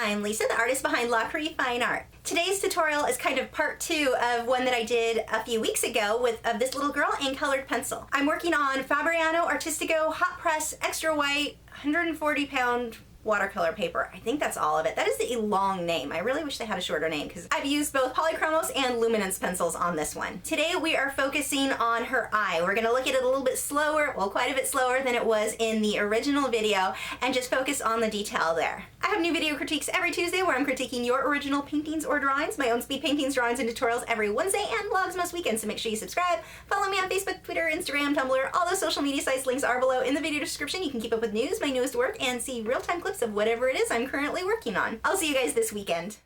I'm Lisa, the artist behind Lachri Fine Art. Today's tutorial is kind of part 2 of one that I did a few weeks ago of this little girl in colored pencil. I'm working on Fabriano Artistico hot press extra white 140-pound watercolor paper. I think that's all of it. That is a long name. I really wish they had a shorter name because I've used both Polychromos and Luminance pencils on this one. Today we are focusing on her eye. We're going to look at it a little bit slower, well, quite a bit slower than it was in the original video, and just focus on the detail there. I have new video critiques every Tuesday where I'm critiquing your original paintings or drawings, my own speed paintings, drawings, and tutorials every Wednesday, and vlogs most weekends, so make sure you subscribe. Follow me on Facebook, Twitter, Instagram, Tumblr, all those social media sites. Links are below in the video description. You can keep up with news, my newest work, and see real-time clips of whatever it is I'm currently working on. I'll see you guys this weekend.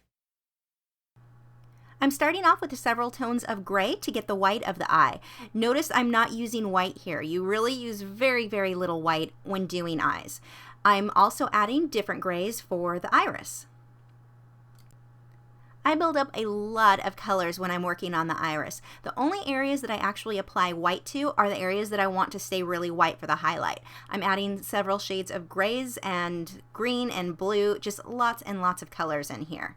I'm starting off with several tones of gray to get the white of the eye. Notice I'm not using white here. You really use very, very little white when doing eyes. I'm also adding different grays for the iris. I build up a lot of colors when I'm working on the iris. The only areas that I actually apply white to are the areas that I want to stay really white for the highlight. I'm adding several shades of grays and green and blue, just lots and lots of colors in here.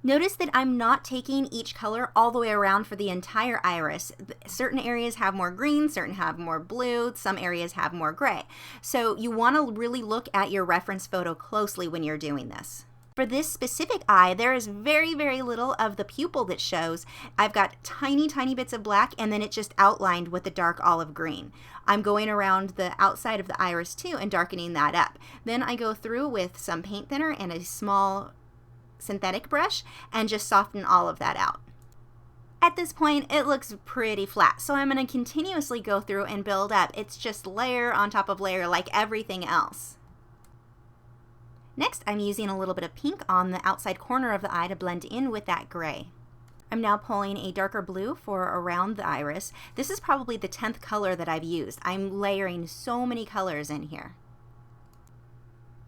Notice that I'm not taking each color all the way around for the entire iris. Certain areas have more green, certain have more blue, some areas have more gray. So you want to really look at your reference photo closely when you're doing this. For this specific eye, there is very, very little of the pupil that shows. I've got tiny, tiny bits of black, and then it's just outlined with the dark olive green. I'm going around the outside of the iris too and darkening that up. Then I go through with some paint thinner and a small synthetic brush and just soften all of that out. At this point, it looks pretty flat, so I'm going to continuously go through and build up. It's just layer on top of layer like everything else. Next, I'm using a little bit of pink on the outside corner of the eye to blend in with that gray. I'm now pulling a darker blue for around the iris. This is probably the 10th color that I've used. I'm layering so many colors in here.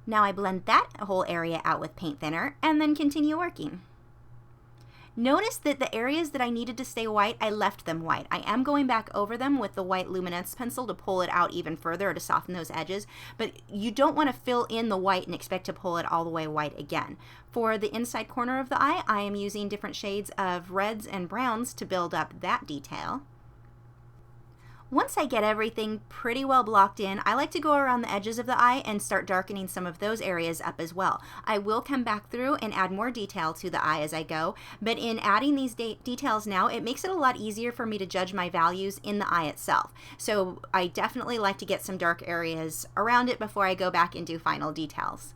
Now I blend that whole area out with paint thinner and then continue working. Notice that the areas that I needed to stay white, I left them white. I am going back over them with the white Luminance pencil to pull it out even further to soften those edges, but you don't want to fill in the white and expect to pull it all the way white again. For the inside corner of the eye, I am using different shades of reds and browns to build up that detail. Once I get everything pretty well blocked in, I like to go around the edges of the eye and start darkening some of those areas up as well. I will come back through and add more detail to the eye as I go, but in adding these details now, it makes it a lot easier for me to judge my values in the eye itself. So I definitely like to get some dark areas around it before I go back and do final details.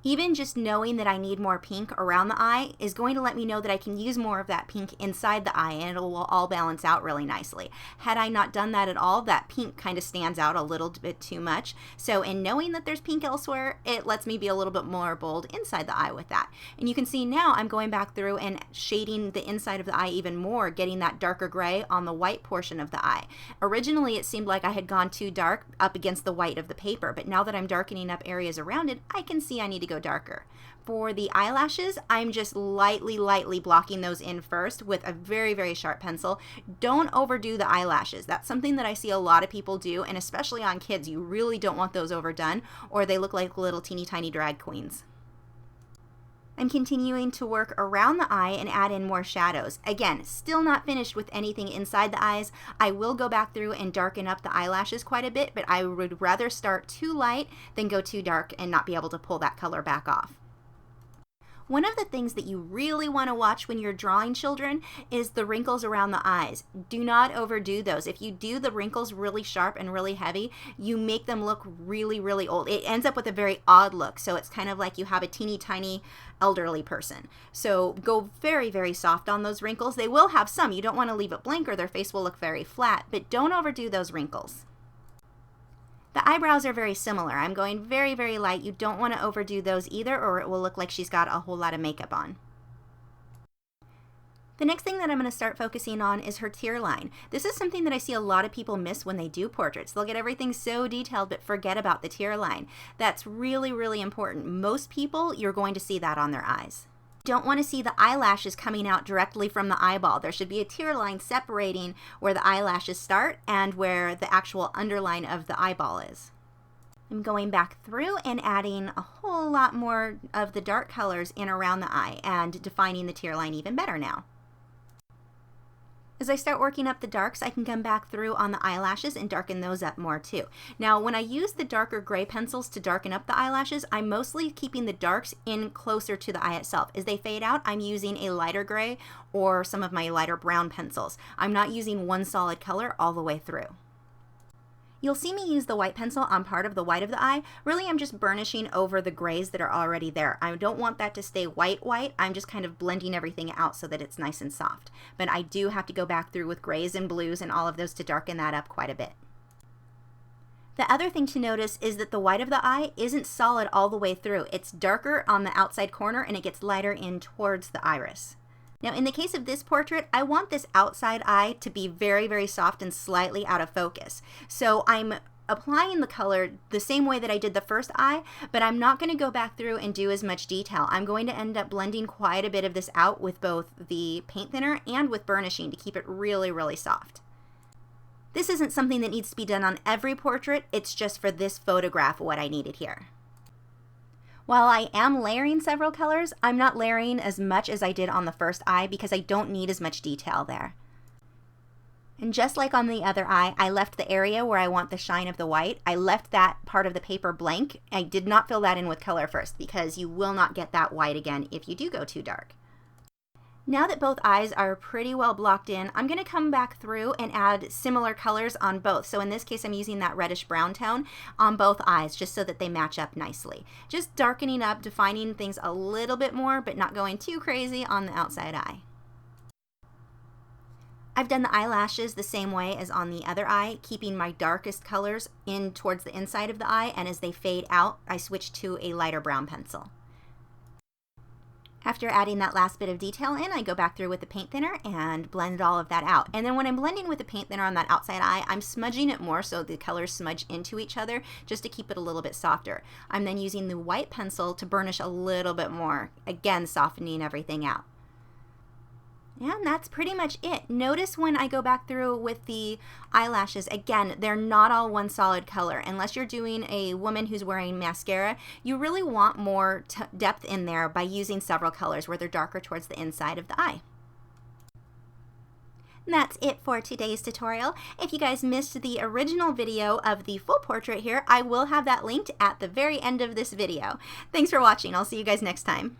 Even just knowing that I need more pink around the eye is going to let me know that I can use more of that pink inside the eye and it will all balance out really nicely. Had I not done that at all, that pink kind of stands out a little bit too much. So in knowing that there's pink elsewhere, it lets me be a little bit more bold inside the eye with that. And you can see now I'm going back through and shading the inside of the eye even more, getting that darker gray on the white portion of the eye. Originally it seemed like I had gone too dark up against the white of the paper, but now that I'm darkening up areas around it, I can see I need to go darker. For the eyelashes, I'm just lightly blocking those in first with a very, very sharp pencil. Don't overdo the eyelashes. That's something that I see a lot of people do, and especially on kids, you really don't want those overdone or they look like little teeny tiny drag queens. I'm continuing to work around the eye and add in more shadows. Again, still not finished with anything inside the eyes. I will go back through and darken up the eyelashes quite a bit, but I would rather start too light than go too dark and not be able to pull that color back off. One of the things that you really want to watch when you're drawing children is the wrinkles around the eyes. Do not overdo those. If you do the wrinkles really sharp and really heavy, you make them look really, really old. It ends up with a very odd look, so it's kind of like you have a teeny tiny elderly person. So go very, very soft on those wrinkles. They will have some. You don't want to leave it blank or their face will look very flat, but don't overdo those wrinkles. The eyebrows are very similar. I'm going very, very light. You don't want to overdo those either or it will look like she's got a whole lot of makeup on. The next thing that I'm going to start focusing on is her tear line. This is something that I see a lot of people miss when they do portraits. They'll get everything so detailed but forget about the tear line. That's really, really important. Most people, you're going to see that on their eyes. Don't want to see the eyelashes coming out directly from the eyeball. There should be a tear line separating where the eyelashes start and where the actual underline of the eyeball is. I'm going back through and adding a whole lot more of the dark colors in around the eye and defining the tear line even better now. As I start working up the darks, I can come back through on the eyelashes and darken those up more too. Now, when I use the darker gray pencils to darken up the eyelashes, I'm mostly keeping the darks in closer to the eye itself. As they fade out, I'm using a lighter gray or some of my lighter brown pencils. I'm not using one solid color all the way through. You'll see me use the white pencil on part of the white of the eye. Really, I'm just burnishing over the grays that are already there. I don't want that to stay white. I'm just kind of blending everything out so that it's nice and soft. But I do have to go back through with grays and blues and all of those to darken that up quite a bit. The other thing to notice is that the white of the eye isn't solid all the way through. It's darker on the outside corner and it gets lighter in towards the iris. Now, in the case of this portrait, I want this outside eye to be very, very soft and slightly out of focus. So I'm applying the color the same way that I did the first eye, but I'm not going to go back through and do as much detail. I'm going to end up blending quite a bit of this out with both the paint thinner and with burnishing to keep it really, really soft. This isn't something that needs to be done on every portrait. It's just for this photograph what I needed here. While I am layering several colors, I'm not layering as much as I did on the first eye because I don't need as much detail there. And just like on the other eye, I left the area where I want the shine of the white. I left that part of the paper blank. I did not fill that in with color first because you will not get that white again if you do go too dark. Now that both eyes are pretty well blocked in, I'm going to come back through and add similar colors on both. So in this case, I'm using that reddish brown tone on both eyes just so that they match up nicely. Just darkening up, defining things a little bit more, but not going too crazy on the outside eye. I've done the eyelashes the same way as on the other eye, keeping my darkest colors in towards the inside of the eye, and as they fade out, I switch to a lighter brown pencil. After adding that last bit of detail in, I go back through with the paint thinner and blend all of that out. And then when I'm blending with the paint thinner on that outside eye, I'm smudging it more so the colors smudge into each other just to keep it a little bit softer. I'm then using the white pencil to burnish a little bit more, again softening everything out. And that's pretty much it. Notice when I go back through with the eyelashes, again, they're not all one solid color. Unless you're doing a woman who's wearing mascara, you really want more depth in there by using several colors where they're darker towards the inside of the eye. And that's it for today's tutorial. If you guys missed the original video of the full portrait here, I will have that linked at the very end of this video. Thanks for watching. I'll see you guys next time.